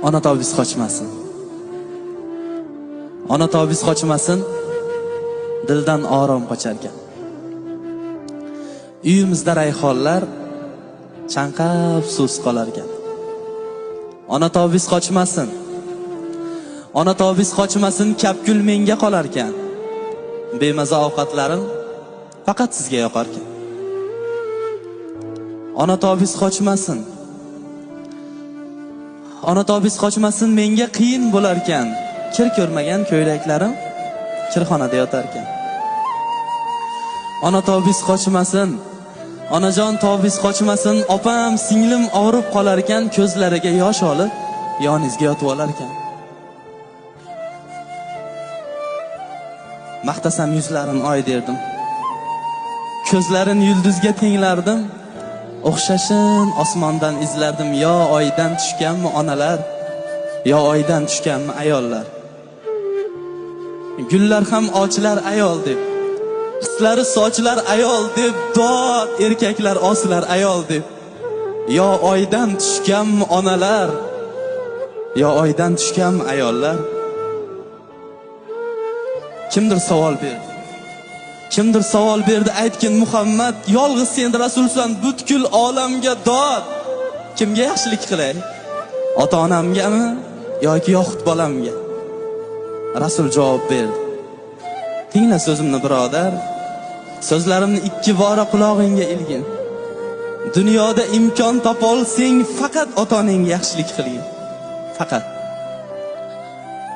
Ona tobiz qochmasin. Ona tobiz qochmasin, dildan orom qocharkan. Uyimizda rayhonlar chanqab suvsiz qolarkan. Ona tobiz qochmasin. Ona tobiz qochmasin, kapgul menga qolarkan. Bemaza ovqatlarim faqat sizga yoqarkan. Ona tobiz qochmasin. Ona tobiz qochmasin, menga qiyin bo'larkan. Kir ko'rmagan ko'ylaklarim kirxonada yotarkan. Ona tobiz qochmasin. Onajon tobiz qochmasin, opam singlim og'rib qolarkan, ko'zlariga yosh olib yoningizga yotib olarkan. Maqtasam yuzlarin oy derdim. Ko'zlarin yulduzga tenglardim. O'xshashin osmondan izlardim. Yo oydan tushganmi onalar, yo oydan tushganmi ayollar. Gullar ham ochlar ayol deb, hislari sochlar ayol deb, dod erkaklar oslar ayol deb. Yo oydan tushganmi onalar, yo oydan tushganmi ayollar. Kimdir savol berdi. Kimdir savol berdi, aytgin Muhammad, yolg'iz sen rasulsan, butkul olamga dod. Kimga yaxshilik qilay? Ota-onamgami yoki yoxud bolamga? Rasul javob berdi. Tingla so'zimni birodar, so'zlarimni ikki bora quloqingga ilgin. Dunyoda imkon topolsang, faqat ota-onangga yaxshilik qilgin. Faqat.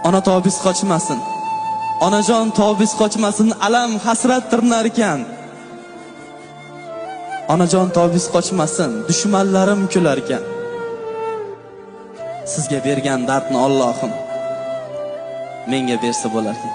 Ona tobiz qochmasin. Onajon tobiz qochmasin, alam hasrat tirnarkan. Onajon tobiz qochmasin, dushmanlarim kularkan. Sizga bergan dardni Allohim menga bersa bo'larkan.